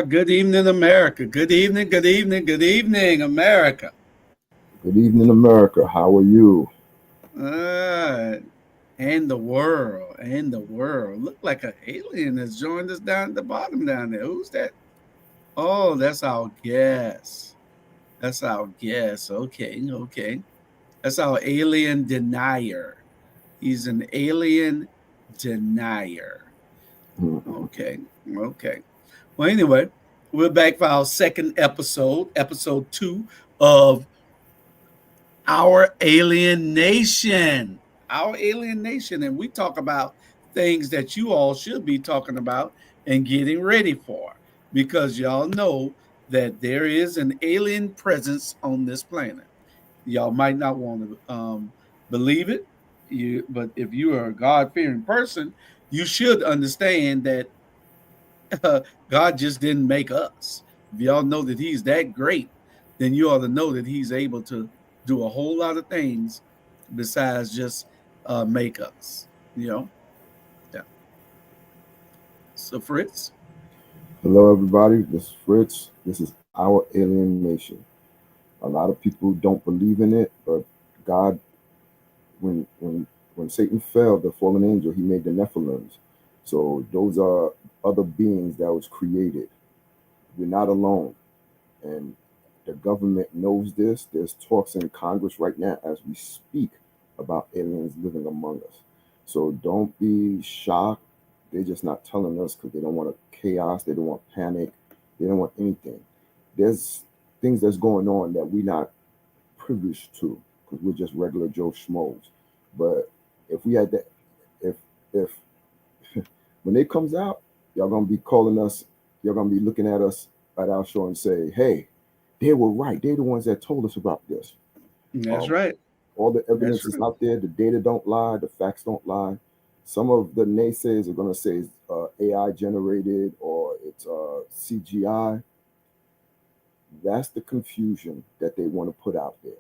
Good evening, America. Good evening, good evening, good evening, America. Good evening, America. How are you? Uh, and the world, and the world. Look like an alien has joined us down at the bottom down there. Who's that? Oh, that's our guest. That's our guest. Okay, okay. That's our alien denier. He's an alien denier. Mhm. Okay, okay. Well, anyway, we're back for our second episode, episode 2 of Our Alien Nation. Our Alien Nation. And we talk about things that you all should be talking about and getting ready for because y'all know that there is an alien presence on this planet. Y'all might not want to believe it, but if you are a God fearing person, you should understand that God just didn't make us. If y'all know that He's that great, then you ought to know that He's able to do a whole lot of things besides just make us. You know, yeah. So Fritz, Hello, everybody. This is Fritz. This is our alien nation. A lot of people don't believe in it, but God, when Satan fell, the fallen angel, he made the Nephilims. So those are other beings that was created. We're not alone, and the government knows this. There's talks in Congress right now as we speak about aliens living among us. So don't be shocked. They're just not telling us because they don't want chaos. They don't want panic. They don't want anything. There's things that's going on that we're not privileged to because we're just regular Joe schmoes. But if we had that, if when it comes out, y'all gonna be calling us. Y'all gonna be looking at us at our show and say, "Hey, they were right. They're the ones that told us about this." that's Um, right. all the That's evidence is right. out there. The data don't lie. The facts don't lie. Some of the naysayers are going to say it's AI generated or it's CGI. That's the confusion that they want to put out there.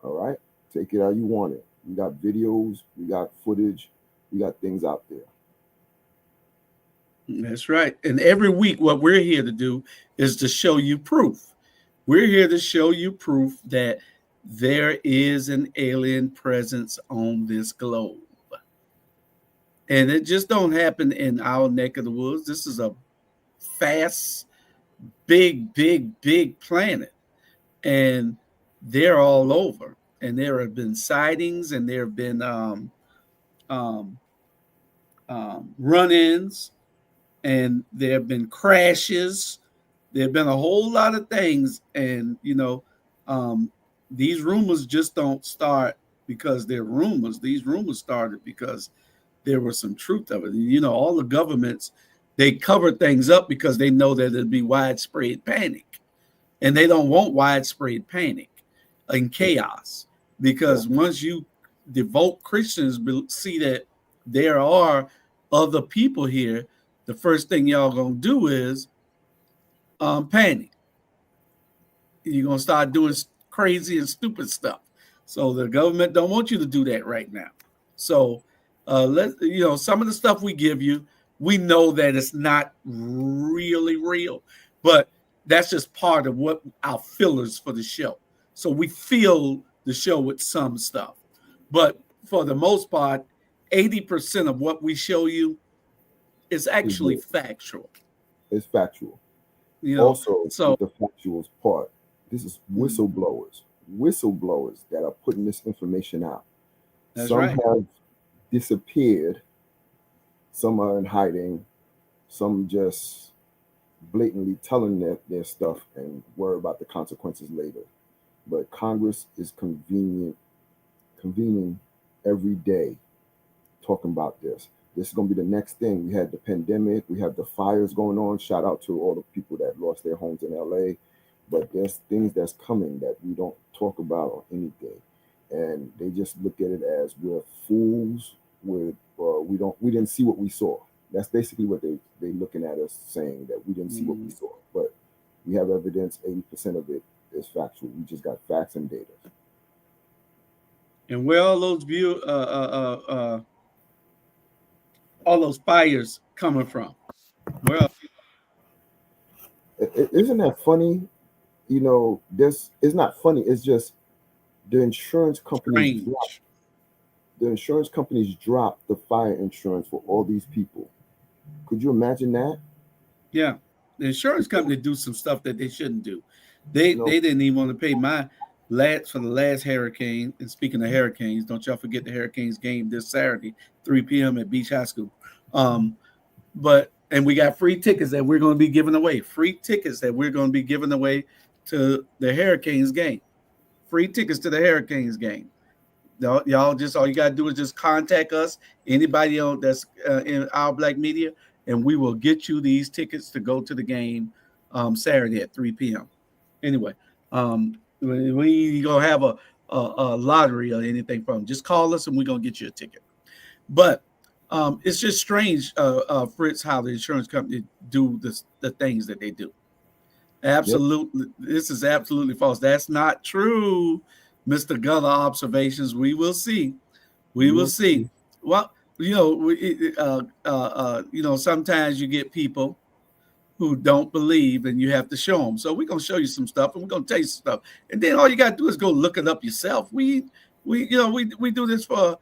All right? Take it how you want it. We got videos, we got footage, we got things out there. That's right. And every week, what we're here to do is to show you proof. We're here to show you proof that there is an alien presence on this globe. And it just don't happen in our neck of the woods. This is a fast, big planet, and they're all over. And there have been sightings, and there have been um, run-ins, and there have been crashes. There have been a whole lot of things, and um, these rumors just don't start because they're rumors. These rumors started because there was some truth of it. All the governments, they cover things up because they know that it'd be widespread panic, and they don't want widespread panic and chaos Yeah. because once you devote Christians see that there are other people here, the first thing y'all gonna do is panic. You're gonna start doing crazy and stupid stuff. So the government don't want you to do that right now. So some of the stuff we give you, we know that it's not really real, but that's just part of what our fillers for the show. So we fill the show with some stuff, but for the most part, 80% of what we show you is Is actually real. factual. It's factual. You know, Also, so with the factuals part, this is mm, whistleblowers that are putting this information out. that's Some right. have disappeared, some are in hiding, some just blatantly telling their stuff and worry about the consequences later. But Congress is convening every day talking about this. This is going to be the next thing. We had the pandemic, we have the fires going on. Shout out to all the people that lost their homes in LA. But there's things that's coming that we don't talk about on anything. And they just look at it as we're fools. We didn't see what we saw. That's basically what they looking at us saying that we didn't see what we Mm. saw. But we have evidence. 80% of it is factual. We just got facts and data. And where all those fires coming from? Well, Isn't that funny? You know, this is not funny. It's just the insurance companies drop Strange. the fire insurance for all these people. Could you imagine that? Yeah, the insurance company do some stuff that they shouldn't do. They No, they didn't even want to pay my last for the last hurricane. And speaking of hurricanes, don't y'all forget the Hurricanes game this Saturday, 3 p.m. at Beach High School. But and we got free tickets that we're going to be giving away. Free tickets that we're going to be giving away to the Hurricanes game. Free tickets to the Hurricanes game. Y'all just all you gotta do is just contact us, anybody on that's in our Black Media, and we will get you these tickets to go to the game Saturday at 3 p.m. Anyway, we ain't gonna have a lottery or anything from them. Just call us and we're gonna get you a ticket. But it's just strange, Fritz, how the insurance company do the things that they do. yep, Absolutely, this is absolutely false. That's not true, Mr. Gunner. Observations. We will see. We we will will see. see. Well, sometimes you get people who don't believe, and you have to show them. So we're gonna show you some stuff, and we're gonna tell you some stuff, and then all you gotta do is go look it up yourself. We do this for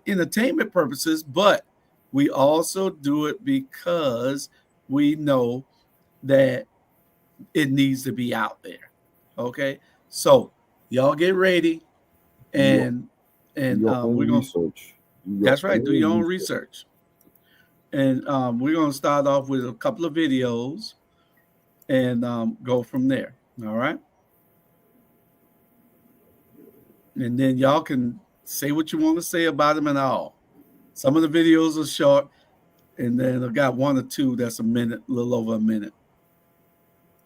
entertainment purposes, but we also do it because we know that it needs to be out there. Okay, so y'all get ready, Do your and do and your we're own gonna. research. Do your That's right. Do your own own research. research, and we're gonna start off with a couple of videos and go from there. All right, and then y'all can say what you want to say about them and all. Some of the videos are short, and then I've got one or two that's a minute, a little over a minute.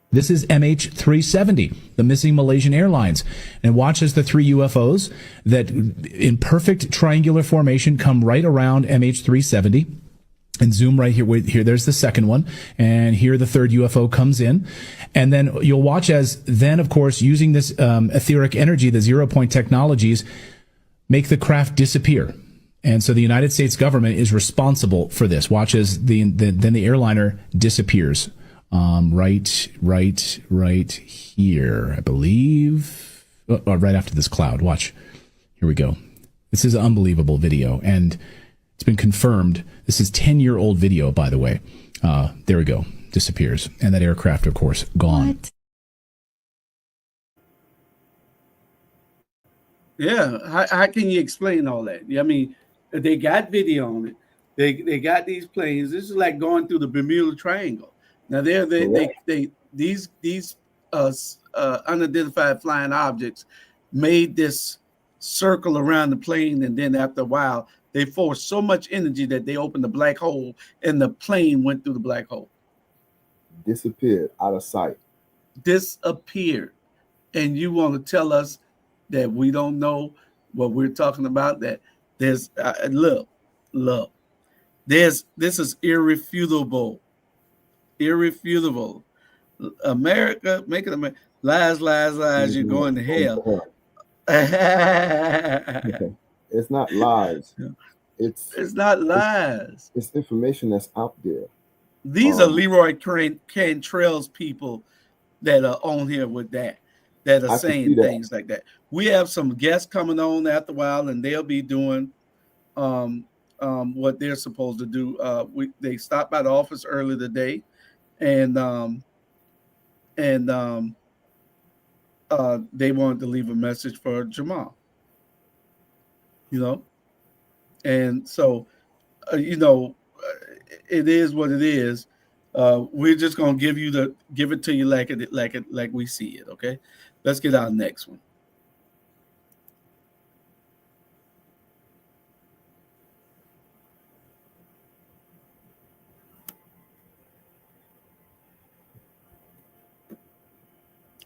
This is MH370, the missing Malaysian Airlines. And watch as the three UFOs that in perfect triangular formation come right around MH370. And zoom right here. Here, there's the second one. And here the third UFO comes in. And then you'll watch as then, of course, using this etheric energy, the 0 point technologies, make the craft disappear. And so the United States government is responsible for this. Watch as then the airliner disappears. Right here, I believe. Right after this cloud. Watch. Here we go. This is an unbelievable video, and it's been confirmed. This is 10-year-old video, by the way. There we go. Disappears. And that aircraft, of course, gone. What? Yeah. How can you explain all that? I mean, they got video on it. They got these planes. This is like going through the Bermuda Triangle. Now these unidentified flying objects made this circle around the plane, and then after a while they forced so much energy that they opened the black hole, and the plane went through the black hole. Disappeared out of sight. Disappeared. And you want to tell us that we don't know what we're talking about? That there's look, this is irrefutable. America, making America lies, you're going to hell. It's not lies. It's not lies. It's information that's out there. These are Leroy Cantrell's people that are on here with that are saying things like that. We have some guests coming on after a while, and they'll be doing what they're supposed to do. They stopped by the office early today, and they wanted to leave a message for Jamal. And so it is what it is. We're just gonna give it to you like we see it. Okay, let's get our next one.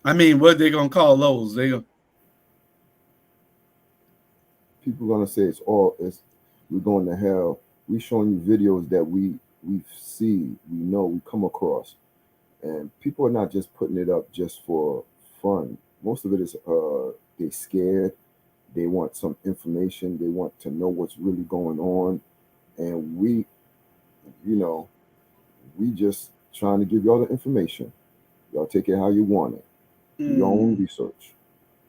I mean, what they gonna call those? People gonna say we're going to hell. We showing you videos that we see, we know, we come across, and people are not just putting it up just for fun. Most of it is they scared. They want some information. They want to know what's really going on, and we just trying to give y'all the information. Y'all take it how you want it. Do your own research.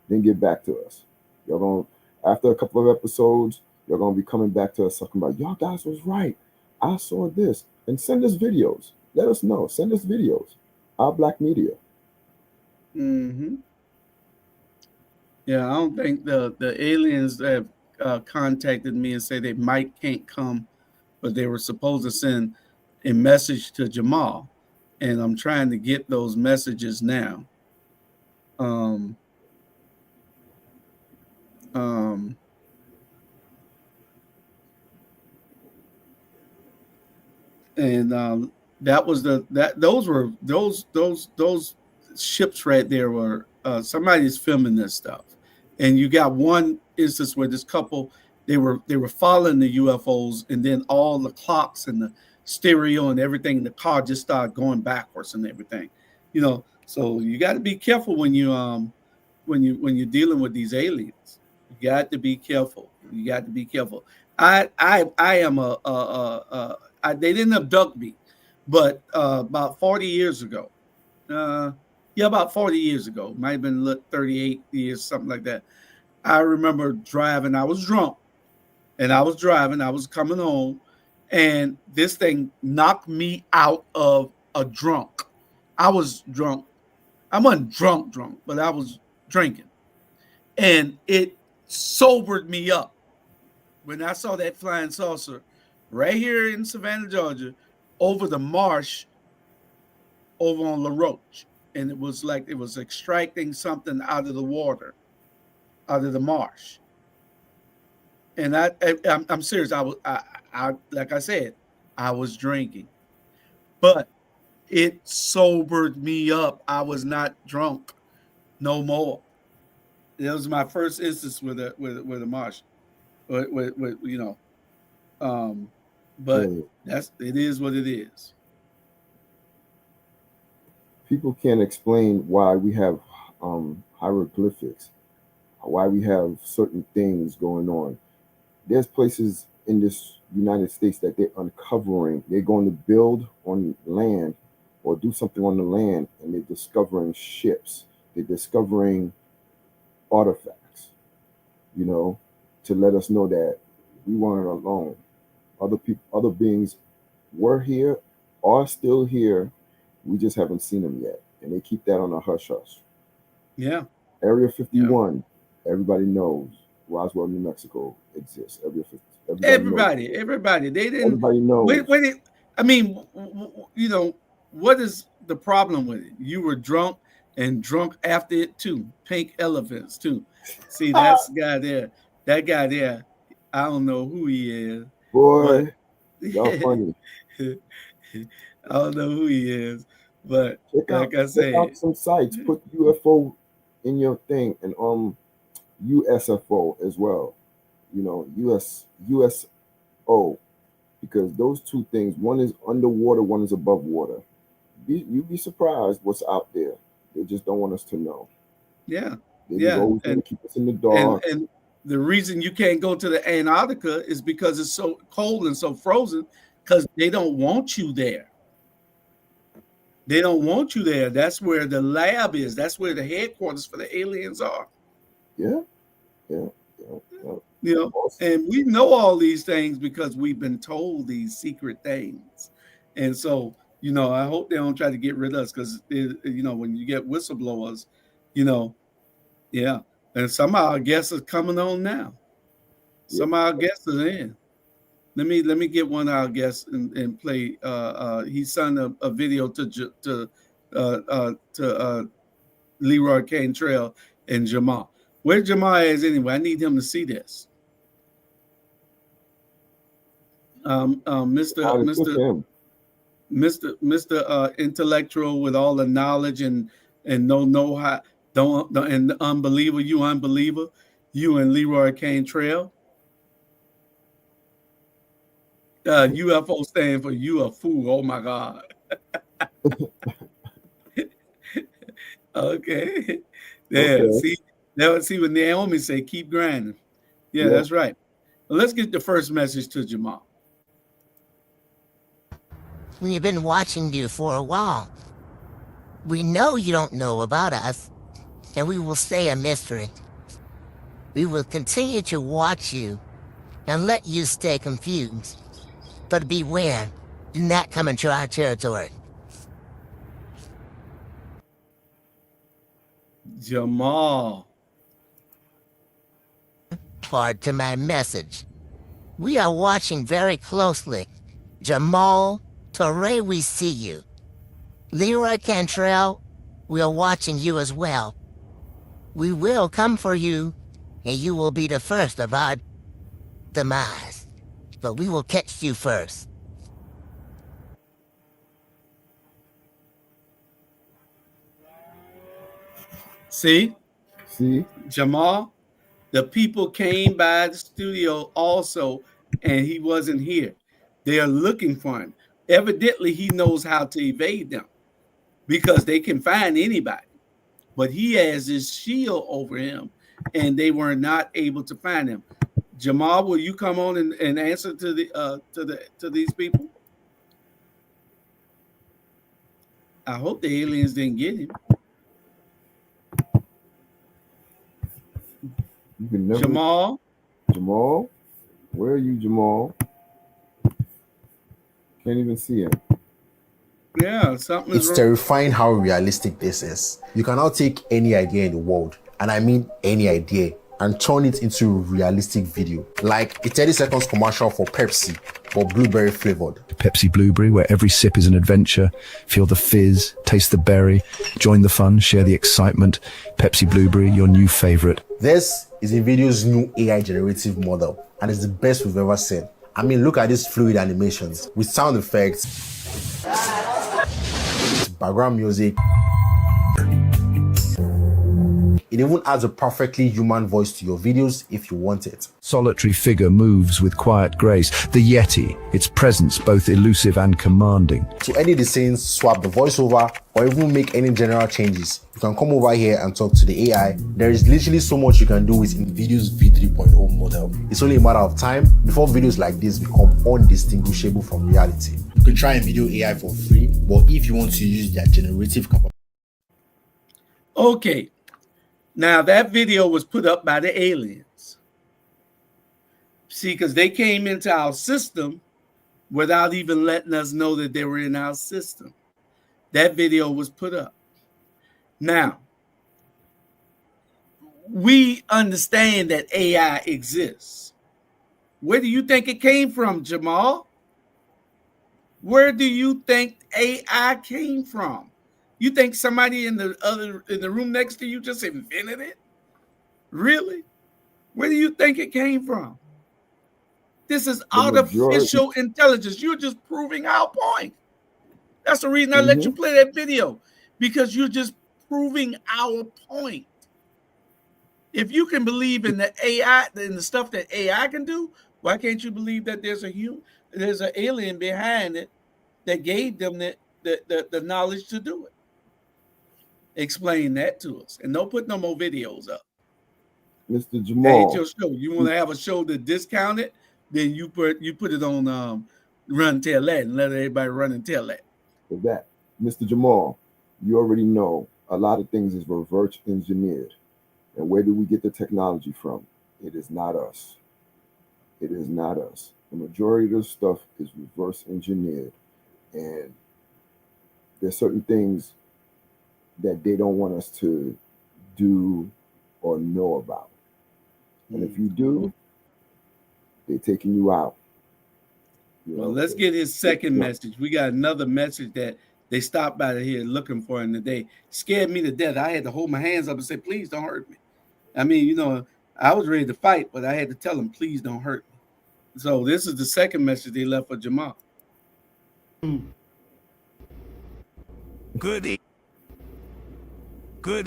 Then get back to us. Y'all gonna, after a couple of episodes, you're gonna be coming back to us talking about y'all guys was right. I saw this. And send us videos. Let us know. Send us videos. Our Black Media. Mm-hmm. Yeah, I don't think the aliens that have contacted me and say they can't come, but they were supposed to send a message to Jamal, and I'm trying to get those messages now. Um, and that was those ships right there were somebody's filming this stuff, and you got one instance where this couple they were following the UFOs, and then all the clocks and the stereo and everything in the car just started going backwards and everything, so you got to be careful when you're dealing with these aliens. You got to be careful. I am they didn't abduct me, but about 40 years ago, about 40 years ago, might have been 38 years, something like that. I remember driving. I was drunk, and I was driving. I was coming home, and this thing knocked me out of a drunk. I was drunk. I wasn't drunk, but I was drinking, and it sobered me up when I saw that flying saucer right here in Savannah, Georgia, over the marsh over on La Roche. And it was like it was extracting something out of the water, out of the marsh. And I'm serious. I like I said, I was drinking, but it sobered me up. I was not drunk no more. It was my first instance with a marsh, but it is what it is. People can't explain why we have hieroglyphics, why we have certain things going on. There's places in this United States that they're uncovering. They're going to build on land or do something on the land, and they're discovering ships. They're discovering artifacts, to let us know that we weren't alone. Other people, other beings were here, are still here. We just haven't seen them yet, and they keep that on a hush hush. Yeah. Area 51, everybody knows Roswell, New Mexico exists. Everybody. They didn't. Everybody knows. What is the problem with it? You were drunk and drunk after it too. Pink elephants too. See, that's the guy there. That guy there, I don't know who he is. Boy, y'all funny. I don't know who he is, but check out some sites. Put UFO in your thing, and USFO as well. USO, because those two things, one is underwater, one is above water. You'd be surprised what's out there. They just don't want us to know. Yeah. They just always want to keep us in the dark. And the reason you can't go to the Antarctica is because it's so cold and so frozen, because they don't want you there. They don't want you there. That's where the lab is. That's where the headquarters for the aliens are. Yeah. And we know all these things because we've been told these secret things. And so, I hope they don't try to get rid of us, because, when you get whistleblowers, yeah. And some of our guests are coming on now. Some of our guests are in. Let me get one of our guests and play. He sent a video to Leroy Cantrell and Jamal. Where Jamal is anyway? I need him to see this. Mr. Intellectual with all the knowledge and no know-how, and the unbeliever, you and Leroy Cantrell. UFO stand for you a fool. Oh my God. Okay. Yeah. Okay. See what Naomi say, keep grinding. Yeah, that's right. Well, let's get the first message to Jamal. We've been watching you for a while. We know you don't know about us, and we will stay a mystery. We will continue to watch you and let you stay confused. But beware, do not come into our territory. Jamal. Part to my message. We are watching very closely. Jamal, Torre, we see you. Leroy Cantrell, we are watching you as well. We will come for you, and you will be the first of our demise. But we will catch you first. See, See, Jamal, the people came by the studio also, and he wasn't here. They are looking for him. Evidently, he knows how to evade them because they can find anybody. But he has this shield over him, and they were not able to find him. Jamal, will you come on and answer to these people? I hope the aliens didn't get him. you can never. Jamal, Jamal, where are you, Jamal? Can't even see him. yeah, something is It's wrong. terrifying how realistic this is. You can now take any idea in the world, and I mean any idea, and turn it into a realistic video. Like a 30 seconds commercial for Pepsi, but blueberry flavored. Pepsi Blueberry, where every sip is an adventure. Feel the fizz, taste the berry, join the fun, share the excitement. Pepsi Blueberry, your new favorite. This is NVIDIA's new AI generative model, and it's the best we've ever seen. I mean, look at these fluid animations with sound effects, background music. It even adds a perfectly human voice to your videos if you want it. Solitary figure moves with quiet grace. The Yeti, its presence both elusive and commanding. To edit the scenes, swap the voiceover, or even make any general changes, you can come over here and talk to the AI. There is literally so much you can do with NVIDIA's V3.0 model. It's only a matter of time before videos like this become undistinguishable from reality. You can try NVIDIA AI for free, but if you want to use their generative capability. Okay. Now that video was put up by the aliens. See, because they came into our system without even letting us know that they were in our system. That video was put up. Now, we understand that AI exists. Where do you think it came from, Jamal? Where do you think AI came from? You think somebody in the room next to you just invented it? Really? Where do you think it came from? This is artificial intelligence. You're just proving our point. That's the reason I let you play that video, because you're just proving our point. If you can believe in the AI, in the stuff that AI can do, why can't you believe that there's an alien behind it that gave them the knowledge to do it? Explain that to us, and don't put no more videos up. Mr. Jamal. That ain't your show. You want to have a show to discount it, then you put it on Run Tell That and let everybody run and tell that. For that, Mr. Jamal, you already know a lot of things is reverse engineered. And where do we get the technology from? It is not us. It is not us. The majority of this stuff is reverse engineered, and there's certain things that they don't want us to do or know about. And if you do, they're taking you out. Well, let's get his second message. We got another message that they stopped by here looking for him today. Scared me to death. I had to hold my hands up and say, please don't hurt me. I mean, I was ready to fight, but I had to tell him, please don't hurt me. So this is the second message they left for Jamal. Good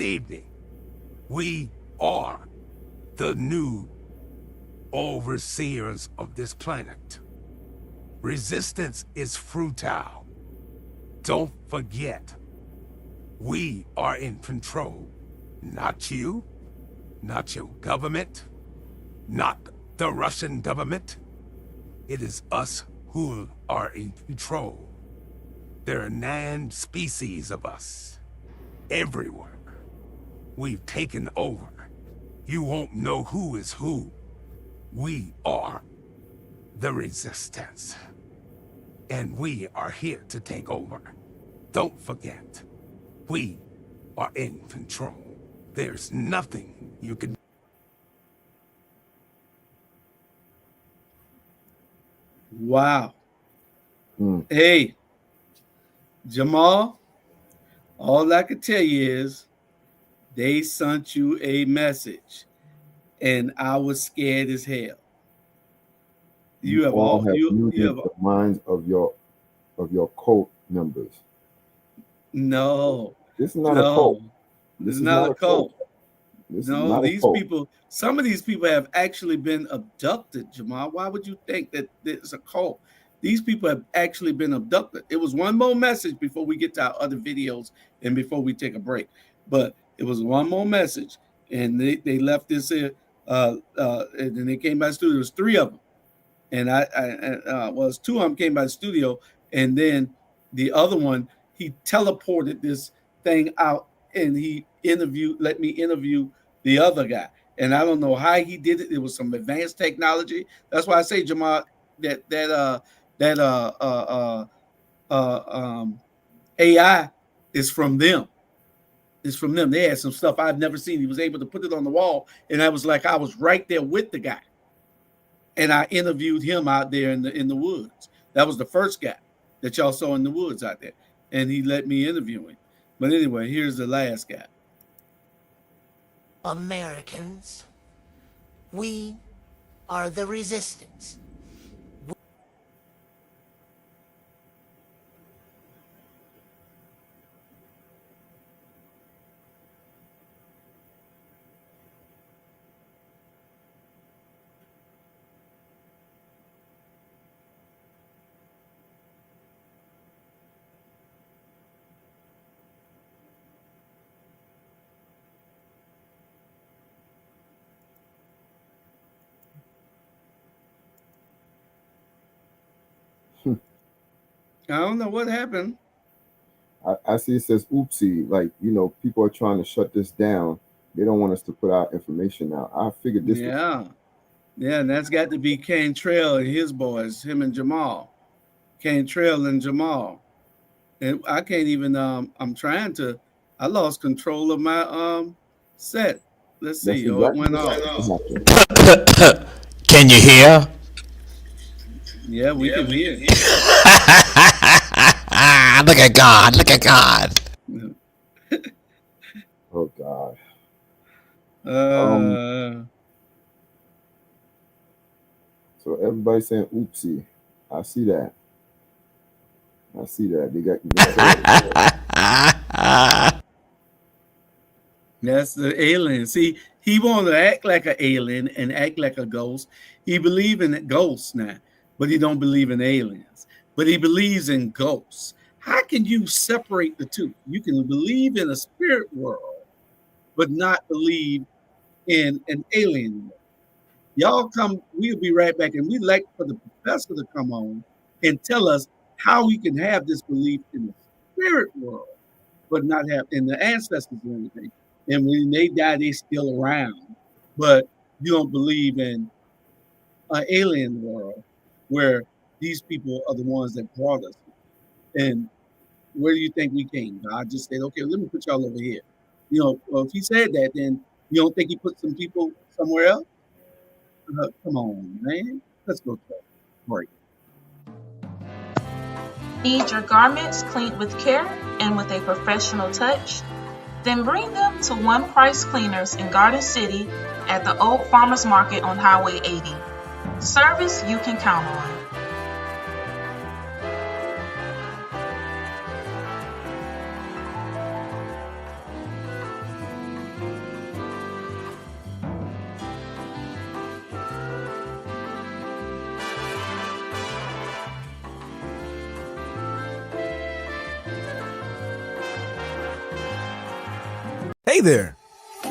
evening. We are the new overseers of this planet. Resistance is futile. Don't forget, we are in control. Not you, not your government, not the Russian government. It is us who are in control. There are 9 species of us. Everywhere. We've taken over. You won't know who is who. We are the Resistance. And we are here to take over. Don't forget, we are in control. There's nothing you can. Wow. Mm. Hey, Jamal, all I can tell you is they sent you a message and I was scared as hell. You have all muted the minds of your cult members. No. This is not a cult. This is not a cult. No, these people, some of these people have actually been abducted, Jamal. Why would you think that it's a cult? These people have actually been abducted. It was one more message before we get to our other videos and before we take a break. But it was one more message, and they left this here, and then they came by the studio. There was 3 of them, and it's 2 of them came by the studio, and then the other one, he teleported this thing out, and he let me interview the other guy. And I don't know how he did it. It was some advanced technology. That's why I say, Jamal, that AI is from them. It's from them. They had some stuff I've never seen. He was able to put it on the wall, and I was like, I was right there with the guy, and I interviewed him out there in the woods. That was the first guy that y'all saw in the woods out there, and he let me interview him. But anyway, here's the last guy. Americans, we are the Resistance. I don't know what happened. I see it says oopsie, like, people are trying to shut this down. They don't want us to put our information out. I figured this. Yeah, and that's got to be Cantrell and his boys, him and Jamal. Cantrell and Jamal. And I can't even I lost control of my set. Let's see. It went off. Can you hear? Yeah, we can hear. Look at God. Look at God. Oh, God. So everybody's saying oopsie. I see that. They got That's the alien. See, he wanted to act like an alien and act like a ghost. He believes in ghosts now, but he don't believe in aliens. But he believes in ghosts. How can you separate the two? You can believe in a spirit world, but not believe in an alien world. Y'all come, we'll be right back. And we'd like for the professor to come on and tell us how we can have this belief in the spirit world, but not have in the ancestors or anything. And when they die, they still around. But you don't believe in an alien world where these people are the ones that brought us. And where do you think we came? God just said, okay, let me put y'all over here. Well, if he said that, then you don't think he put some people somewhere else? Come on, man. Let's go to a break. Need your garments cleaned with care and with a professional touch? Then bring them to One Price Cleaners in Garden City at the Old Farmers Market on Highway 80. Service you can count on. Hey there!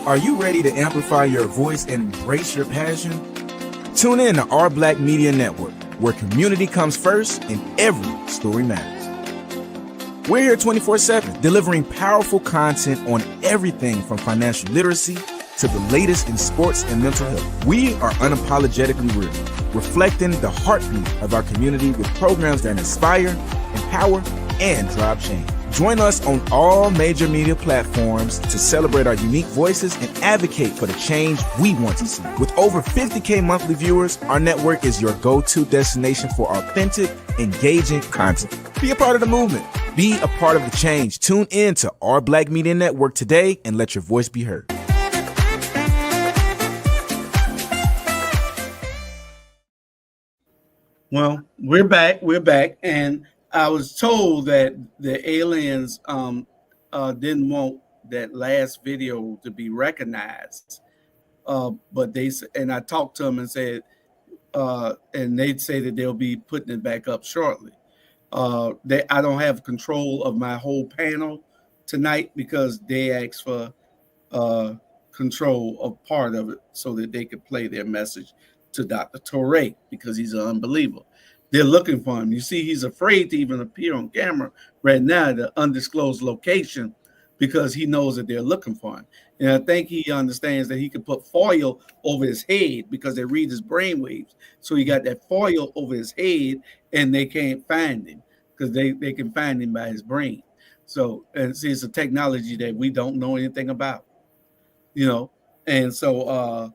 Are you ready to amplify your voice and embrace your passion? Tune in to Our Black Media Network, where community comes first and every story matters. We're here 24/7, delivering powerful content on everything from financial literacy to the latest in sports and mental health. We are unapologetically real, reflecting the heartbeat of our community with programs that inspire, empower, and drive change. Join us on all major media platforms to celebrate our unique voices and advocate for the change we want to see. With over 50K monthly viewers, our network is your go-to destination for authentic, engaging content. Be a part of the movement. Be a part of the change. Tune in to our Black Media Network today and let your voice be heard. Well, we're back, and I was told that the aliens didn't want that last video to be recognized, but I talked to them and said, and they'd say that they'll be putting it back up shortly. I don't have control of my whole panel tonight because they asked for control of part of it so that they could play their message to Dr. Torre because he's an unbeliever. They're looking for him. You see, he's afraid to even appear on camera right now at the undisclosed location because he knows that they're looking for him. And I think he understands that he can put foil over his head because they read his brainwaves. So he got that foil over his head and they can't find him because they can find him by his brain. So, and see, it's a technology that we don't know anything about, and so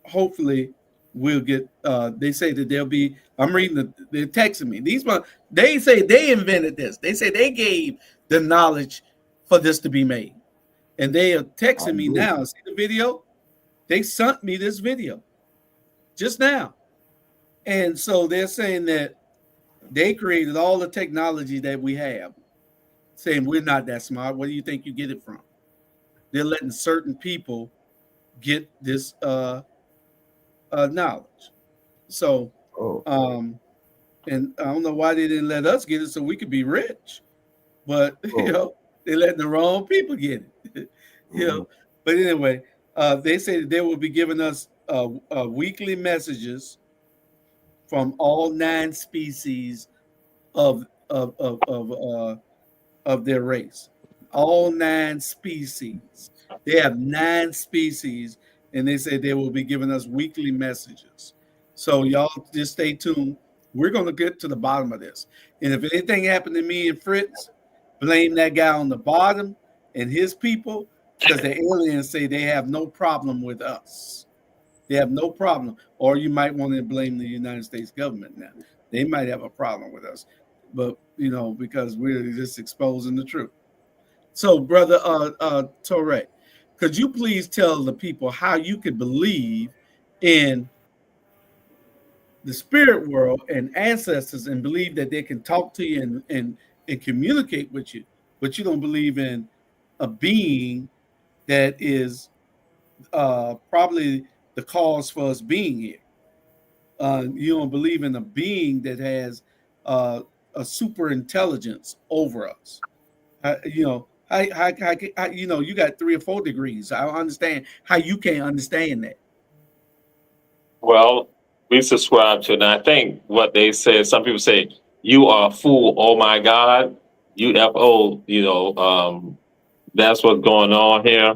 hopefully we'll get they say that they'll be, I'm reading they're texting me, they say they invented this, they say they gave the knowledge for this to be made, and they are texting me now. See the video? They sent me this video just now, and so they're saying that they created all the technology that we have, saying we're not that smart. Where do you think you get it from? They're letting certain people get this knowledge. So, and I don't know why they didn't let us get it so we could be rich, but they're letting the wrong people get it. But anyway, they say that they will be giving us weekly messages from all 9 species of their race. All 9 species. They have 9 species, and they say they will be giving us weekly messages. So y'all just stay tuned. We're going to get to the bottom of this. And if anything happened to me and Fritz, blame that guy on the bottom and his people, because the aliens say they have no problem with us. They have no problem. Or you might want to blame the United States government now. They might have a problem with us, but because we're just exposing the truth. So, brother Torre, could you please tell the people how you could believe in the spirit world and ancestors and believe that they can talk to you and communicate with you, but you don't believe in a being that is probably the cause for us being here? You don't believe in a being that has a super intelligence over us. You got 3 or 4 degrees. I don't understand how you can't understand that. Well, we subscribe to it, and I think what they say, some people say, you are a fool, oh my God, UFO, that's what's going on here.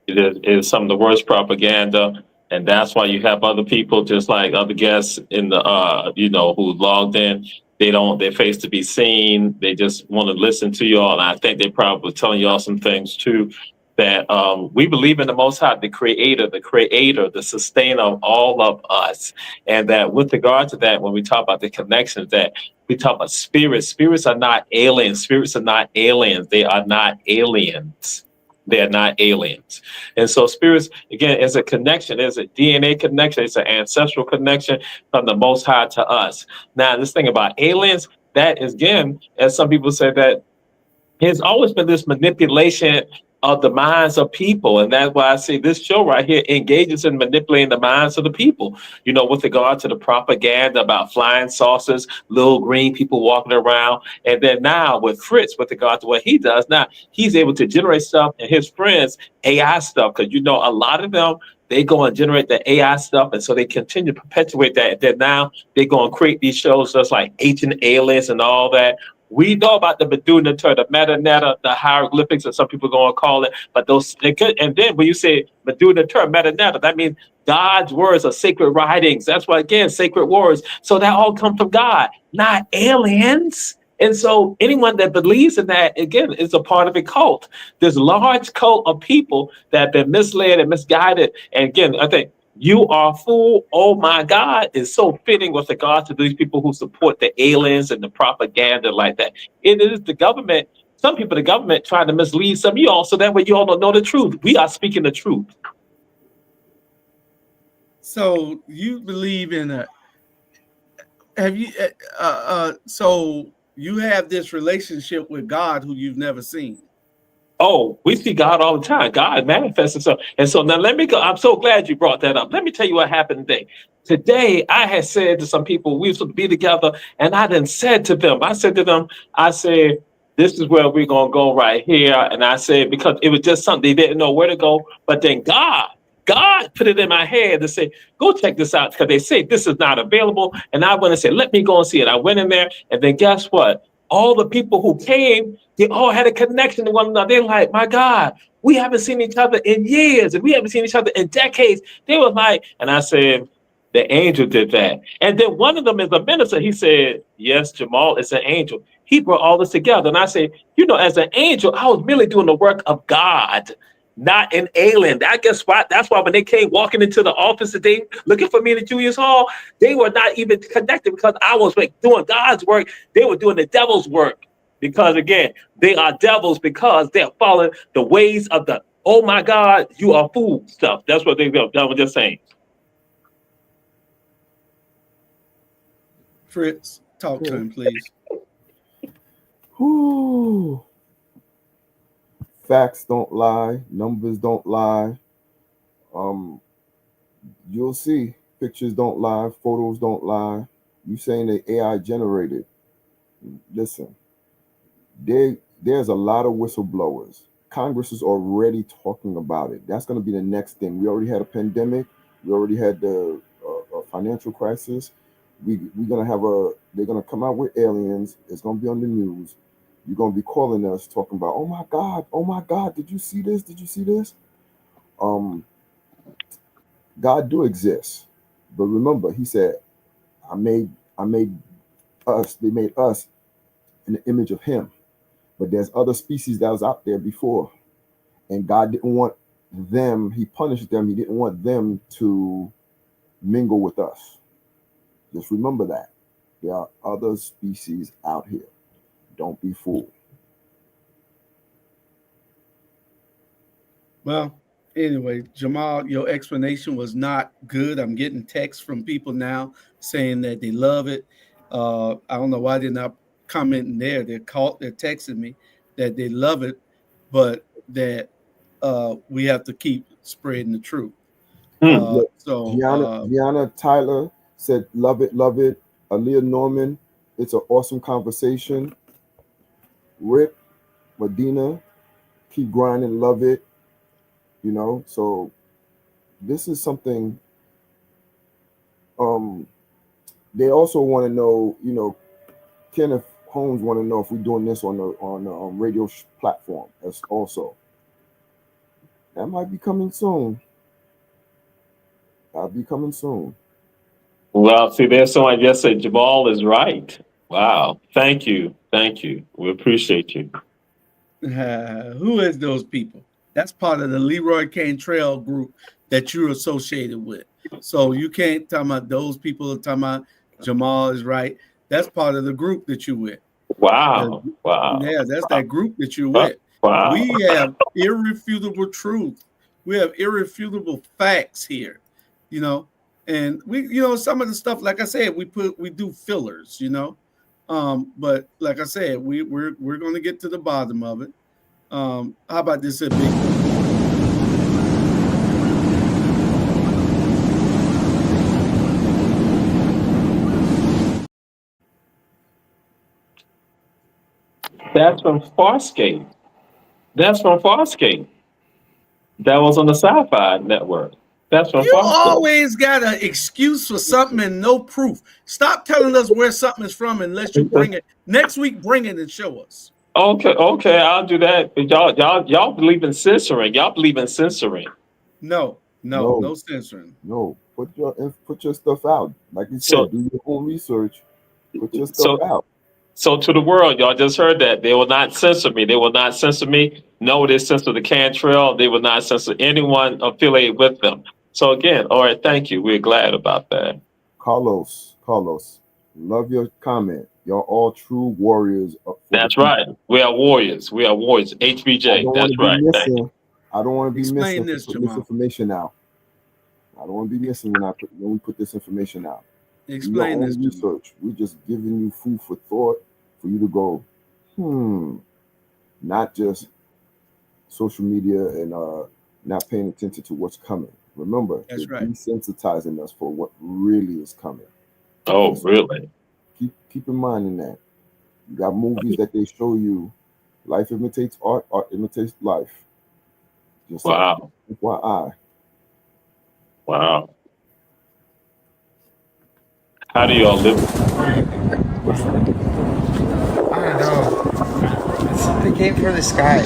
It is some of the worst propaganda, and that's why you have other people, just like other guests in the, who logged in. Their face to be seen. They just want to listen to y'all. And I think they probably telling y'all some things too, that we believe in the Most High, the creator, the sustainer of all of us. And that with regard to that, when we talk about the connections, that we talk about spirits. Spirits are not aliens. Spirits are not aliens. They are not aliens. They're not aliens. And so spirits, again, is a connection. There's a DNA connection. It's an ancestral connection from the Most High to us. Now, this thing about aliens, that is, again, as some people say, that there's always been this manipulation of the minds of people. And that's why I say this show right here engages in manipulating the minds of the people, with regard to the propaganda about flying saucers, little green people walking around. And then now with Fritz, with regard to what he does, now he's able to generate stuff and his friends, AI stuff, because a lot of them they go and generate the AI stuff, and so they continue to perpetuate that. And then now they're going to create these shows just like Ancient Aliens and all that. We know about the Medulla, the Metanetta, the hieroglyphics, and some people going to call it. But those, they could, and then when you say Medulla, Metanetta, that means God's words are sacred writings. That's why, again, sacred words. So that all come from God, not aliens. And so anyone that believes in that, again, is a part of a cult. This large cult of people that have been misled and misguided. And again, I think you are a fool. Oh my God, is so fitting with regard to these people who support the aliens and the propaganda like that. It is the government. Some people, the government, trying to mislead some of you all, so that way you all don't know the truth. We are speaking the truth. So you believe in a? Have you? So you have this relationship with God who you've never seen. Oh, we see God all the time. God manifests himself. And so now let me go. I'm so glad you brought that up. Let me tell you what happened today. Today, I had said to some people, we used to be together, and I then said to them, I said, this is where we're going to go right here. And I said, because it was just something they didn't know where to go. But then God put it in my head to say, go check this out, because they say this is not available. And I went and said, let me go and see it. I went in there, and then guess what? All the people who came, they all had a connection to one another. They're like, my God, we haven't seen each other in years, and we haven't seen each other in decades. They were like, and I said, the angel did that. And then one of them is a minister. He said, yes, Jamal is an angel. He brought all this together. And I said, as an angel, I was merely doing the work of God, not an alien. I guess why. That's why when they came walking into the office today, looking for me in the Julius Hall, they were not even connected, because I was doing God's work. They were doing the devil's work, because again, they are devils, because they're following the ways of the, oh my God, you are fool stuff. That's what they were just saying. Fritz, talk to him, please. Whew. Facts don't lie, numbers don't lie. You'll see, pictures don't lie, photos don't lie. You saying they AI generated? Listen, there's a lot of whistleblowers. Congress is already talking about it. That's going to be the next thing. We already had a pandemic. We already had the financial crisis. We're gonna have they're gonna come out with aliens. It's gonna be on the news. You're gonna be calling us talking about, oh my God, did you see this? Did you see this? God do exist, but remember, he said, I made us. They made us in the image of him. But there's other species that was out there before, and God didn't want them. He punished them. He didn't want them to mingle with us. Just remember that. There are other species out here. Don't be fooled. Well, anyway, Jamal, your explanation was not good. I'm getting texts from people now saying that they love it. I don't know why they're not commenting there. They're texting me that they love it, but that we have to keep spreading the truth. So Deanna Tyler said, love it, love it. Aaliyah Norman, it's an awesome conversation. Rip, Medina, keep grinding, love it. So this is something. They also want to know, Kenneth Holmes want to know if we're doing this on the radio platform as also. That might be coming soon. That'll be coming soon. Well, see, there's someone just said Jamal is right. Wow. Thank you. We appreciate you. Who is those people? That's part of the Leroy Cantrell group that you're associated with. So you can't talk about those people are talking about Jamal is right. That's part of the group that you're with. Wow. Yeah, that's that group that you're with. Wow. We have irrefutable truth. We have irrefutable facts here, and we, some of the stuff, like I said, we do fillers, but like I said, we're going to get to the bottom of it. How about this? A big That's from Farscape. That was on the Sci-Fi Network. That's what You I'm saying. always got an excuse for something and no proof. Stop telling us where something is from unless you bring it. Next week, bring it and show us. Okay, I'll do that. But y'all believe in censoring. Y'all believe in censoring. No censoring. No, put your stuff out. Like you said, So- do your own research. Put your stuff out. So to the world, y'all just heard that. They will not censor me. They will not censor me. No, they censor the Cantrell. They will not censor anyone affiliated with them. So again, all right, thank you. We're glad about that. Carlos, love your comment. Y'all all true warriors. That's right. We are warriors. We are warriors. HBJ. That's right. Thank you. I don't want to be Explain missing this, put Jamal. this information out. I don't want to be missing when we put this information out. Explain Do your this. own Jamal. research. We're just giving you food for thought for you to go, not just social media and not paying attention to what's coming. Remember, That's they're right. desensitizing us for what really is coming. Oh, really? Keep in mind in that. You got movies that they show you. Life imitates art. Art imitates life. Just Wow. FYI. Wow. How do y'all live? I don't know. They came from the sky.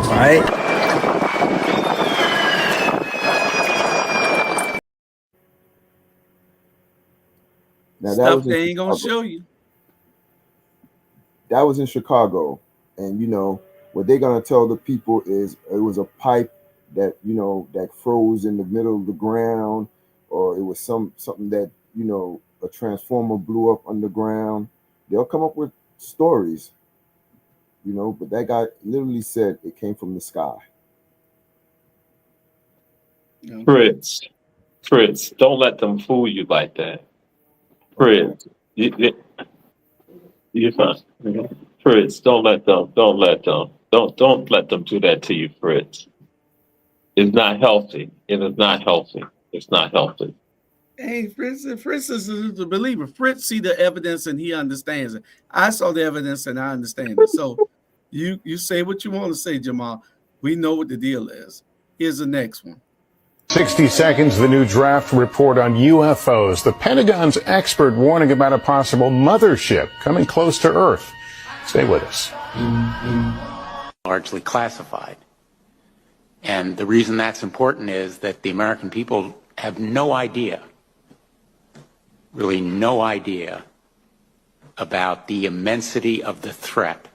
Right? Now Stuff they ain't gonna show you. That was in Chicago, and what they're gonna tell the people is it was a pipe that that froze in the middle of the ground, or it was something that a transformer blew up underground. They'll come up with stories, but that guy literally said it came from the sky. Fritz, don't let them fool you like that. Fritz, you're fine. Fritz, don't let them do that to you, Fritz. It's not healthy. It is not healthy. It's not healthy. Hey, Fritz is a believer. Fritz see the evidence and he understands it. I saw the evidence and I understand it. So you say what you want to say, Jamal. We know what the deal is. Here's the next one. 60 Seconds, the new draft report on UFOs. The Pentagon's expert warning about a possible mothership coming close to Earth. Stay with us. Largely classified. And the reason that's important is that the American people have no idea, really no idea, about the immensity of the threat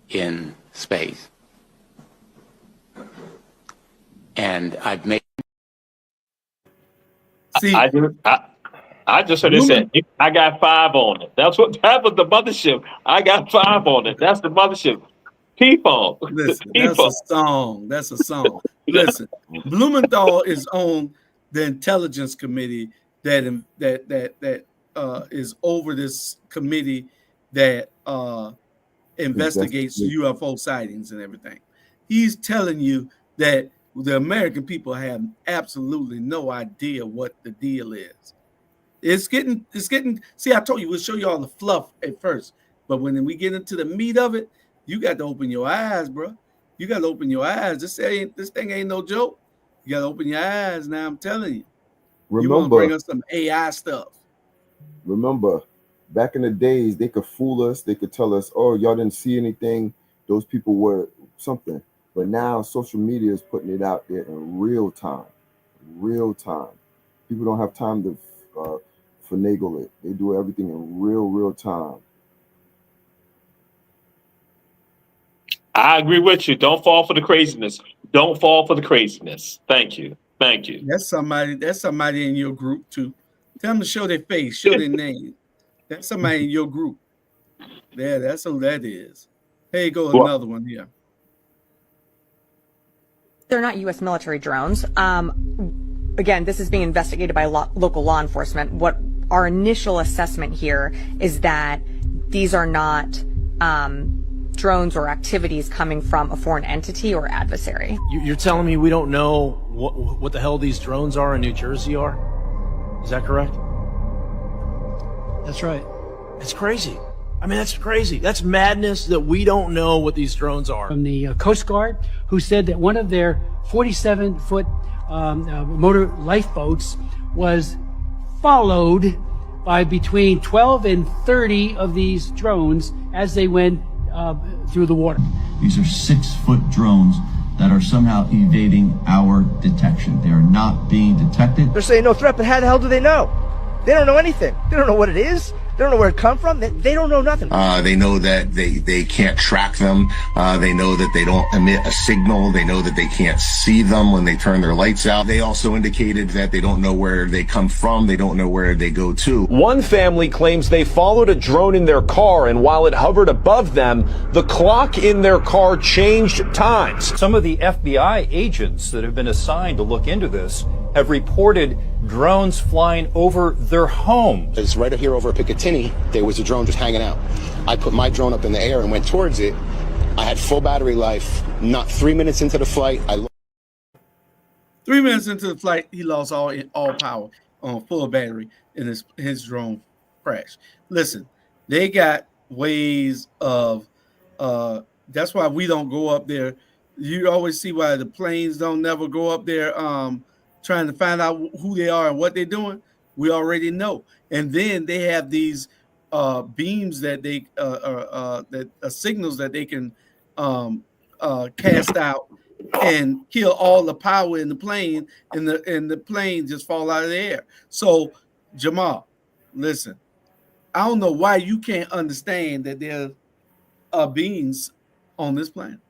in space. And I've made... I just heard it said, I got 5 on it. That was the mothership. I got 5 on it. That's the mothership. P-Funk. Listen, that's a song. Listen, Blumenthal is on the intelligence committee that is over this committee that investigates UFO sightings and everything. He's telling you that the American people have absolutely no idea what the deal is. It's getting. See, I told you we'll show you all the fluff at first, but when we get into the meat of it, you got to open your eyes, bro. You got to open your eyes. This thing ain't no joke. You got to open your eyes. Now I'm telling you. You want to bring us some AI stuff. Remember, back in the days, they could fool us. They could tell us, "Oh, y'all didn't see anything. Those people were something." But now social media is putting it out there in real time. People don't have time to finagle it. They do everything in real time. I agree with you. Don't fall for the craziness. Don't fall for the craziness. Thank you. That's somebody in your group too. Tell them to show their face, show their name. That's somebody in your group. Yeah, that's who that is. Hey, another one here. They're not U.S. military drones. Again, this is being investigated by local law enforcement. What our initial assessment here is that these are not drones or activities coming from a foreign entity or adversary. You're telling me we don't know what the hell these drones are in New Jersey are? Is that correct? That's right. It's crazy. I mean, that's crazy. That's madness that we don't know what these drones are. From the Coast Guard, who said that one of their 47-foot motor lifeboats was followed by between 12 and 30 of these drones as they went through the water. These are 6-foot drones that are somehow evading our detection. They are not being detected. They're saying no threat, but how the hell do they know? They don't know anything. They don't know what it is. They don't know where it come from. They don't know nothing. They know that they can't track them. They know that they don't emit a signal. They know that they can't see them when they turn their lights out. They also indicated that they don't know where they come from. They don't know where they go to. One family claims they followed a drone in their car, and while it hovered above them, the clock in their car changed times. Some of the FBI agents that have been assigned to look into this have reported drones flying over their homes. It's right here over Picatinny. There was a drone just hanging out. I put my drone up in the air and went towards it. I had full battery life. Not 3 minutes into the flight, 3 minutes into the flight, he lost all power on full battery, and his drone crashed. Listen, they got ways of. That's why we don't go up there. You always see why the planes don't never go up there. Trying to find out who they are and what they're doing. We already know, and then they have these beams that they signals that they can cast out and kill all the power in the plane, and the plane just fall out of the air. So, Jamal, listen, I don't know why you can't understand that there are beings on this planet.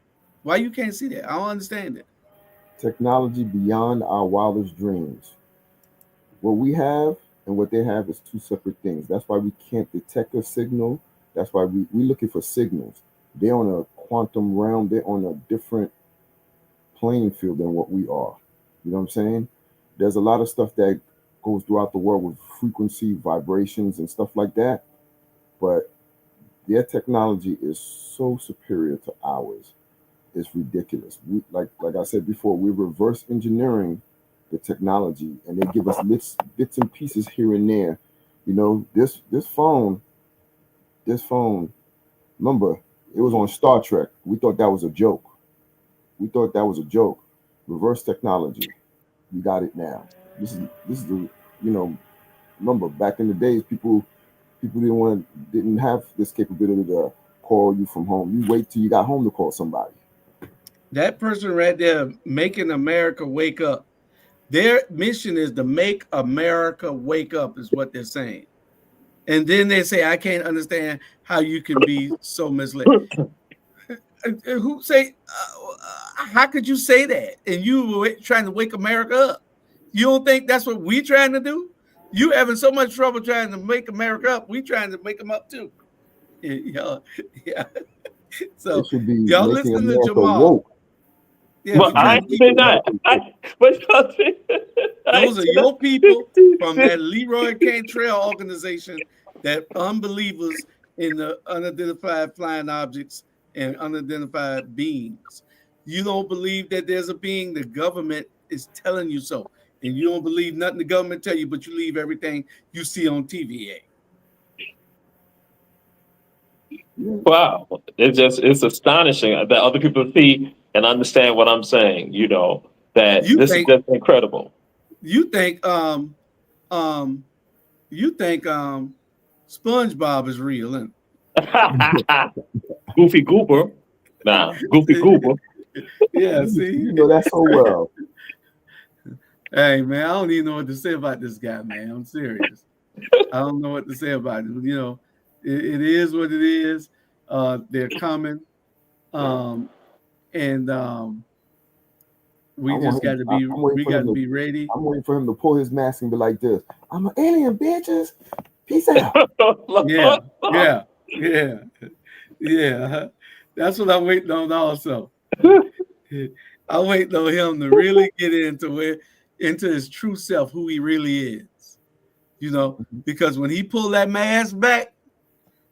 Why you can't see that? I don't understand it. Technology beyond our wildest dreams. What we have and what they have is two separate things. That's why we can't detect a signal. That's why we're looking for signals. They're on a quantum realm. They're on a different playing field than what we are. You know what I'm saying? There's a lot of stuff that goes throughout the world with frequency, vibrations, and stuff like that. But their technology is so superior to ours. It's ridiculous. We, like I said before, we're reverse engineering the technology, and they give us bits and pieces here and there. You know, this phone. Remember, it was on Star Trek. We thought that was a joke. Reverse technology. We got it now. This is the, you know. Remember, back in the days, people didn't have this capability to call you from home. You wait till you got home to call somebody. That person right there, making America wake up. Their mission is to make America wake up, is what they're saying. And then they say, I can't understand how you can be so misled. Who say, how could you say that? And you were trying to wake America up. You don't think that's what we're trying to do? You having so much trouble trying to make America up. We trying to make them up too. Yeah. So y'all listen to Jamal. Woke. Yeah, but I ain't say that. Those are your people from that Leroy Cantrell organization, that unbelievers in the unidentified flying objects and unidentified beings. You don't believe that there's a being. The government is telling you so. And you don't believe nothing the government tell you, but you leave everything you see on TVA. Wow. It's astonishing that other people see and understand what I'm saying, you know, that this is just incredible. You think SpongeBob is real, isn't it? Goofy Goober. Nah, Goofy Goober. Yeah, see? You know that so well. Hey man, I don't even know what to say about this guy, man. I'm serious. I don't know what to say about it. You know, it is what it is. They're coming. We just got to be ready. I'm waiting for him to pull his mask and be like this. I'm an alien, bitches. Peace out. Yeah. That's what I'm waiting on also. I'm waiting on him to really get into his true self, who he really is. You know, because when he pulled that mask back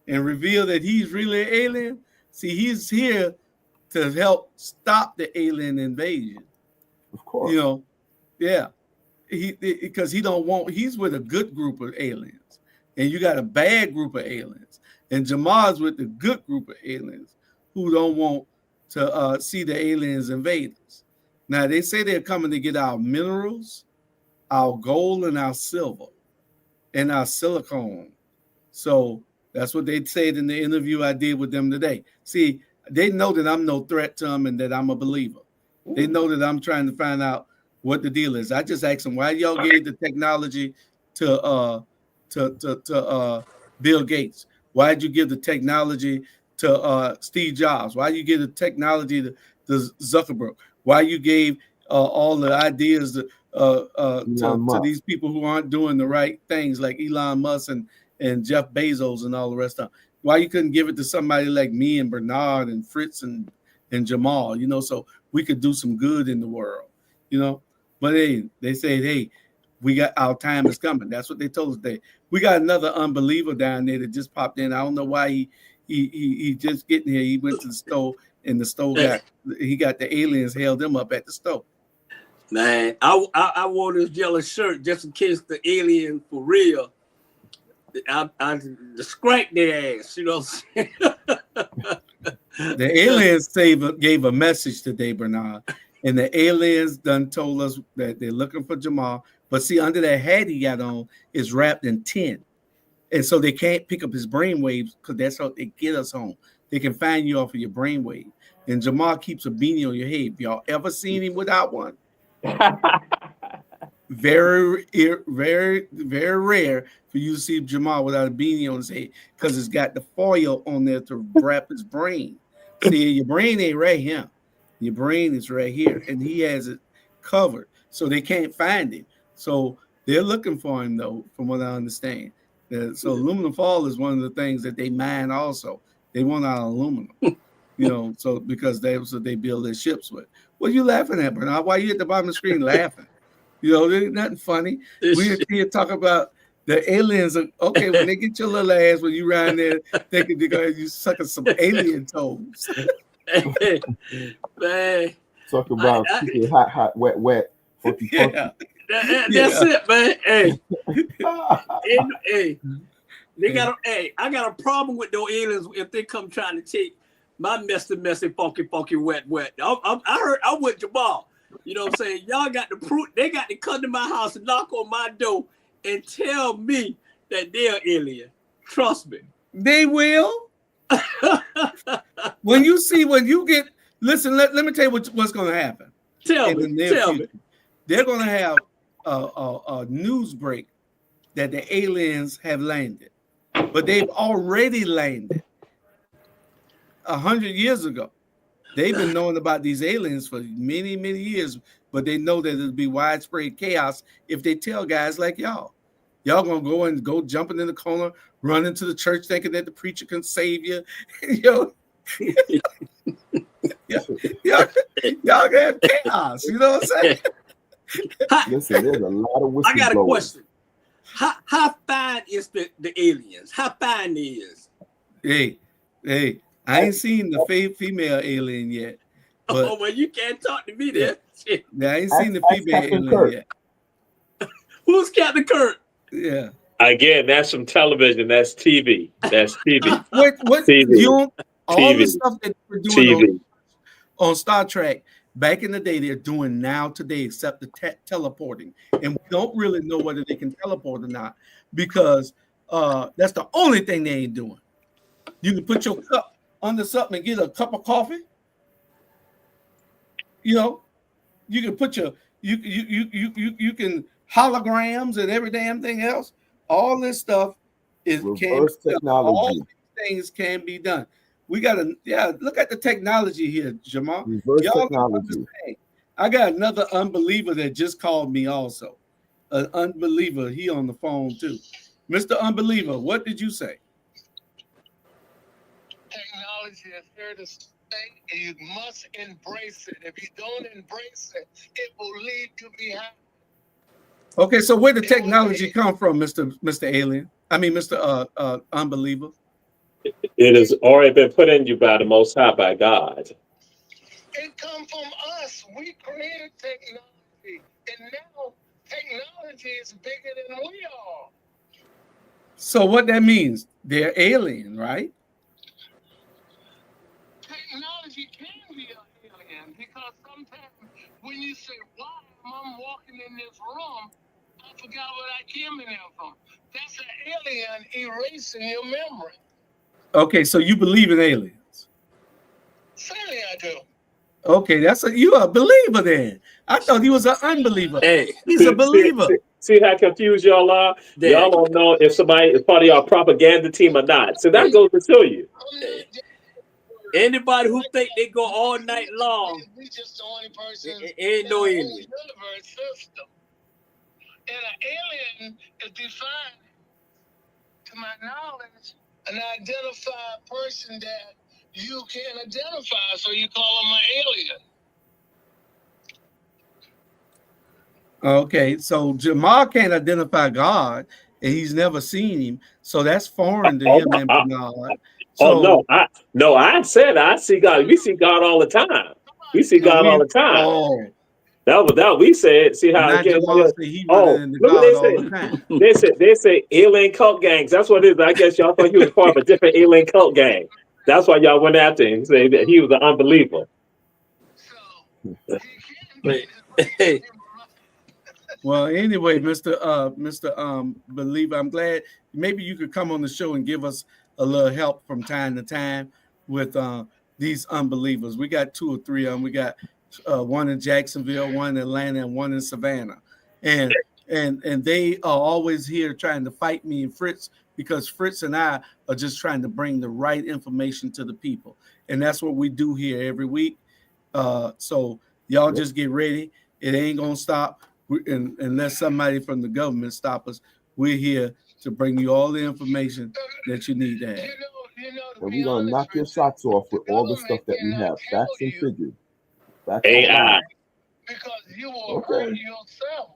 and revealed that he's really an alien, see, he's here to help stop the alien invasion. Of course. You know, yeah. Because he's with a good group of aliens. and you got a bad group of aliens, and Jamal's with the good group of aliens who don't want to see the aliens invade us. Now they say they're coming to get our minerals, our gold, and our silver, and our silicone. So that's what they said in the interview I did with them today. See, they know that I'm no threat to them and that I'm a believer. They know that I'm trying to find out what the deal is. I just asked them, why y'all gave the technology to Bill Gates? Why did you give the technology to Steve Jobs? Why you give the technology to Zuckerberg? Why you gave all the ideas to these people who aren't doing the right things, like Elon Musk and Jeff Bezos and all the rest of them? Why you couldn't give it to somebody like me and Bernard and Fritz and Jamal, you know, so we could do some good in the world, you know? But hey, they said, hey, we got our time is coming. That's what they told us today. We got another unbeliever down there that just popped in. I don't know why he just getting here. He went to the store and the store got the aliens held him up at the store. Man, I wore this yellow shirt just in case the alien for real. I scrape their ass, you know what I'm saying? The aliens gave a message today, Bernard, and the aliens done told us that they're looking for Jamal. But see, under that hat he got on is wrapped in tin. And so they can't pick up his brainwaves because that's how they get us home. They can find you off of your brainwave. And Jamal keeps a beanie on your head. Y'all ever seen him without one? Very, very, very rare for you to see Jamal without a beanie on his head because it's got the foil on there to wrap his brain. See, your brain ain't right here. Your brain is right here, and he has it covered, so they can't find him. So they're looking for him, though, from what I understand. So aluminum foil is one of the things that they mine also. They want our aluminum, you know, so because that's what they build their ships with. What are you laughing at, Bernard? Why are you at the bottom of the screen laughing? You know, there's nothing funny. We're here talking about the aliens. Okay, when they get your little ass, when you around there thinking they're going to you sucking some alien toes. Man. Talk about hot, wet, wet. Funky, funky. Yeah. That's it, man. Hey. Hey. They got I got a problem with those aliens if they come trying to take my messy, funky, wet. I heard I went to Jamal. You know what I'm saying? Y'all got to prove they got to come to my house and knock on my door and tell me that they're alien. Trust me. They will. When you get listen, let me tell you what's gonna happen. Tell me. They're gonna have a news break that the aliens have landed, but they've already landed 100 years ago. They've been knowing about these aliens for many, many years, but they know that it'll be widespread chaos if they tell guys like y'all. Y'all gonna go jumping in the corner, run into the church thinking that the preacher can save you. Y'all gonna have chaos. You know what I'm saying? Listen, there's a lot of whistleblowers. I got a question. How fine is the aliens? How fine they is? Hey, I ain't seen the female alien yet. But well, you can't talk to me then. Yeah, I ain't seen the female alien yet. Who's Captain Kirk? Yeah. Again, that's from television. That's TV. That's TV. What TV. All TV. the stuff that we're doing on Star Trek back in the day, they're doing now today, except the teleporting. And we don't really know whether they can teleport or not because that's the only thing they ain't doing. You can put your cup under something and get a cup of coffee. You know, you can put you can holograms and every damn thing else. All this stuff is reverse technology. All these things can be done. We gotta look at the technology here, Jamal. Reverse technology. I got another unbeliever that just called me also. An unbeliever, he on the phone too. Mr. Unbeliever, what did you say? Technology is here to stay, and you must embrace it. If you don't embrace it, it will lead you behind. Okay, so where did technology come from, Mr. Alien? I mean, Mr. Unbeliever. It has already been put in you by the Most High, by God. It come from us. We created technology, and now technology is bigger than we are. So what that means? They're alien, right? Technology can be an alien because sometimes when you say, "Why am I walking in this room?" I forgot what I came in there from. That's an alien erasing your memory. Okay, so you believe in aliens? Certainly, I do. Okay, you a believer then. I thought he was an unbeliever. Hey, he's a believer. See how confused y'all are? Y'all don't know if somebody is part of y'all propaganda team or not. So that goes to show you. Anybody who think they go all night long, we just the only person ain't no alien. in the universe system. And an alien is defined, to my knowledge, an identified person that you can identify, so you call them an alien. Okay, so Jamal can't identify God, and he's never seen him, so that's foreign to him and Bernard. So, I said I see God. We see God all the time. We see God all the time. Oh, that we said. See how not again? Jamal say he running into look what God all the time. they say alien cult gangs. That's what it is. I guess y'all thought he was part of a different alien cult gang. That's why y'all went after him, saying that he was an unbeliever. Well, anyway, Mr. Believer, I'm glad maybe you could come on the show and give us a little help from time to time with these unbelievers. We got 2 or 3 of them. We got one in Jacksonville, one in Atlanta, and one in Savannah, and they are always here trying to fight me and Fritz, because Fritz and I are just trying to bring the right information to the people, and that's what we do here every week. So y'all just get ready. It ain't gonna stop unless somebody from the government stop us. We're here to bring you all the information that you need to have. And we're gonna knock your socks off with all the stuff that we have, facts and figures. Facts AI. Because you will hurt yourself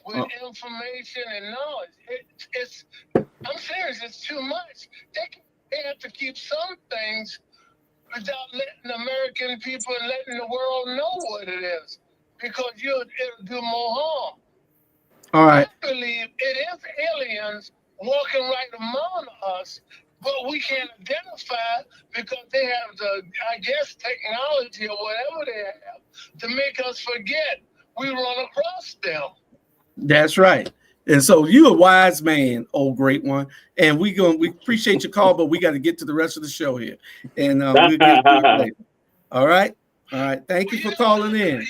with information and knowledge. I'm serious, it's too much. They have to keep some things without letting American people and letting the world know what it is, because it'll do more harm. All right. I believe it is aliens walking right among us, but we can't identify because they have technology or whatever they have to make us forget we run across them. That's right. And so you a wise man, old great one. And we appreciate your call, but we got to get to the rest of the show here. And we'll get to it later. All right. All right. Thank you for calling in.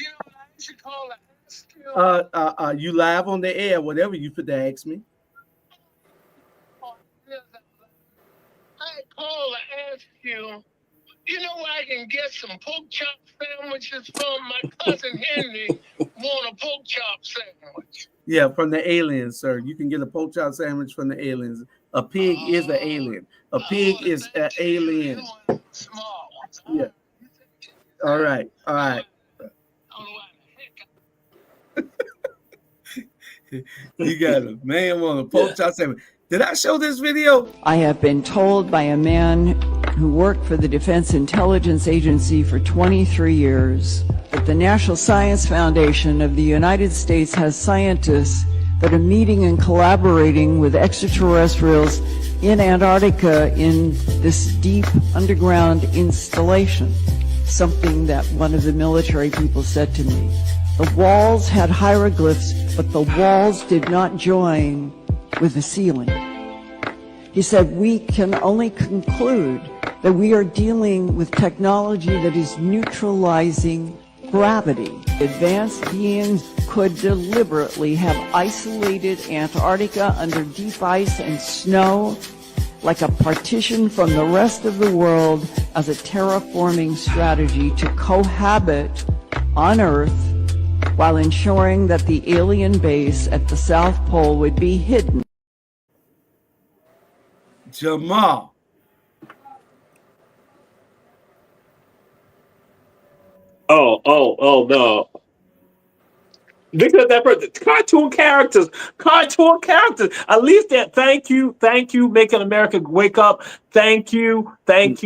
You live on the air, whatever you could ask me. I call to ask you, you know where I can get some pork chop sandwiches from? My cousin Henry want a pork chop sandwich. Yeah, from the aliens, sir. You can get a pork chop sandwich from the aliens. A pig is an alien. A pig is an alien. Yeah. All right. All right. You got a man want a pork chop sandwich. Did I show this video? I have been told by a man who worked for the Defense Intelligence Agency for 23 years that the National Science Foundation of the United States has scientists that are meeting and collaborating with extraterrestrials in Antarctica in this deep underground installation, something that one of the military people said to me. The walls had hieroglyphs, but the walls did not join with the ceiling. He said, we can only conclude that we are dealing with technology that is neutralizing gravity. Advanced beings could deliberately have isolated Antarctica under deep ice and snow like a partition from the rest of the world as a terraforming strategy to cohabit on Earth while ensuring that the alien base at the South Pole would be hidden. Jamal. Oh no. Because that person, cartoon characters. At least that. Thank you, making America wake up. Thank you. At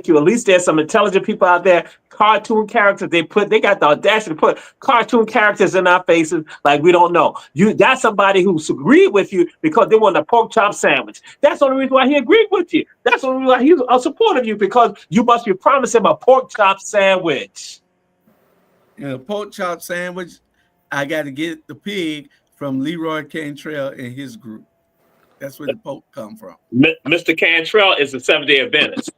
least there's some intelligent people out there. Cartoon characters. They got the audacity to put cartoon characters in our faces like we don't know. That's somebody who's agreed with you because they want a pork chop sandwich. That's the only reason why he agreed with you. That's the only reason why he's a supporter of you, because you must be promising him a pork chop sandwich. And a pork chop sandwich. I got to get the pig from Leroy Cantrell and his group. That's where the pork come from. Mr. Cantrell is a Seventh-day Adventist.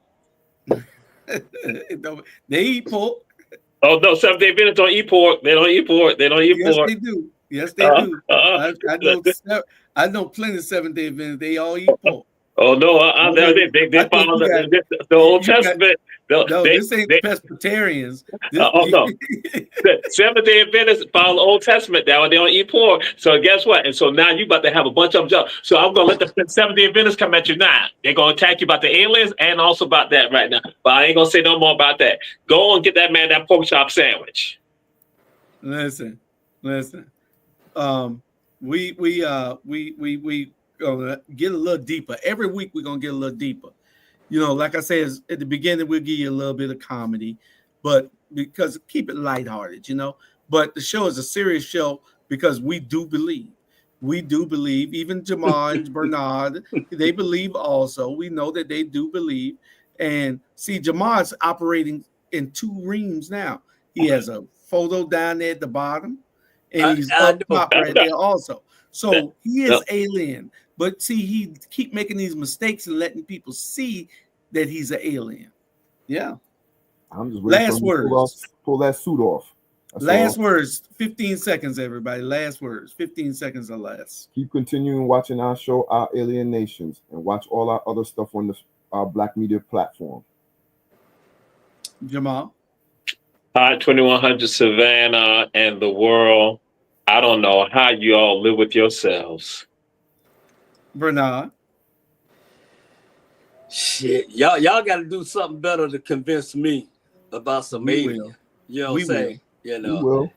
They eat pork. Oh no, Seventh-day Adventists don't eat pork. They don't eat pork. Yes, they do. I know plenty of Seventh-day Adventists. They all eat pork. Oh no, they follow the Old Testament. This ain't Presbyterians. No. Seventh-day Adventists follow the Old Testament. They don't eat pork. So guess what? And so now you about to have a bunch of them. So I'm gonna let the Seventh-day Adventists come at you now. They're gonna attack you about the aliens and also about that right now. But I ain't gonna say no more about that. Go and get that man that pork chop sandwich. Listen. We gonna get a little deeper. Every week we're gonna get a little deeper. You know, like I said, at the beginning, we'll give you a little bit of comedy, but because keep it lighthearted, you know. But the show is a serious show because we do believe. Even Jamal and Bernard, they believe also. We know that they do believe. And see, Jamal's operating in two reams now. He has a photo down there at the bottom, and he's up top right there also. So he is alien. But see, he keep making these mistakes and letting people see that he's an alien. Yeah. I'm just waiting last for him words. to pull that suit off. That's last all. Words. 15 seconds, everybody. Last words. 15 seconds or less. Keep continuing watching our show, Our Alien Nations, and watch all our other stuff on our Black Media platform. Jamal. Hi, 2100 Savannah and the world. I don't know how you all live with yourselves. Bernard. Shit, y'all got to do something better to convince me about some alien. You know what I'm saying? You know. We will.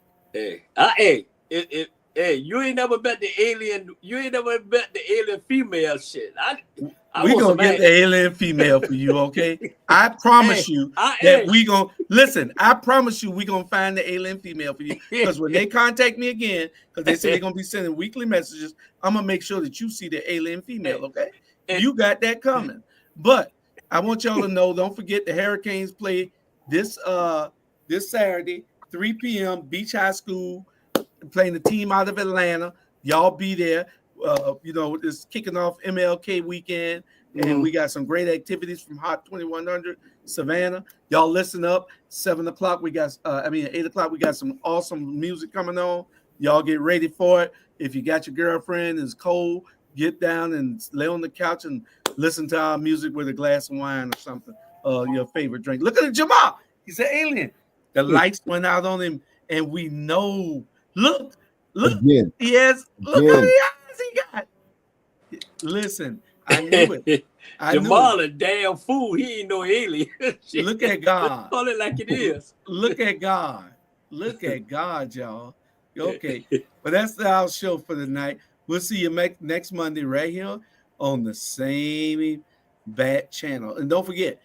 Hey, you ain't never met the alien. You ain't never met the alien female shit. We gonna get the alien female for you, okay? I promise you that we gonna listen. I promise you we gonna find the alien female for you, because when they contact me again, because they say they're gonna be sending weekly messages, I'm gonna make sure that you see the alien female, okay? You got that coming. But I want y'all to know, don't forget the Hurricanes play this Saturday, 3 p.m. Beach High School, playing the team out of Atlanta. Y'all be there. You know, it's kicking off MLK weekend, and we got some great activities from Hot 2100 Savannah. Y'all listen up. 7 o'clock we got 8 o'clock we got some awesome music coming on. Y'all get ready for it. If you got your girlfriend and it's cold, get down and lay on the couch and listen to our music with a glass of wine or something. Your favorite drink. Look at Jamal. He's an alien. The lights went out on him, and we know. Look. Again. He has. Look how many eyes he got. Listen, I knew it. Jamal a damn fool. He ain't no alien. Look at God. Call it like it is. Look at God. Look at God, y'all. Okay, but that's our show for the night. We'll see you next Monday right here on the same Bat channel. And don't forget,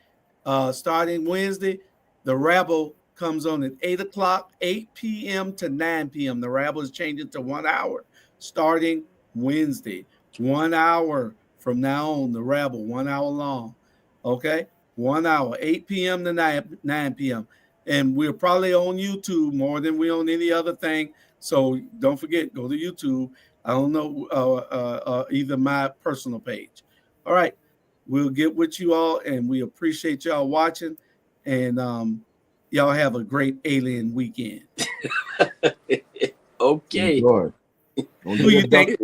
starting Wednesday, the Rabble comes on at 8 o'clock, 8 p.m. to 9 p.m. The Rabble is changing to 1 hour starting Wednesday. 1 hour from now on, the Rabble, 1 hour long. Okay? 1 hour, 8 p.m. to 9 p.m. And we're probably on YouTube more than we're on any other thing. So don't forget, go to YouTube. I don't know, either my personal page. All right. We'll get with you all, and we appreciate y'all watching. And y'all have a great alien weekend. Okay. Who you think?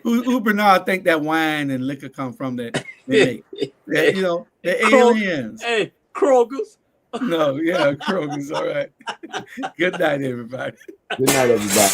Who Bernard think that wine and liquor come from? That you know, the aliens. Hey, Kroger's. No, yeah, Kroger's. All right. Good night, everybody. Good night, everybody.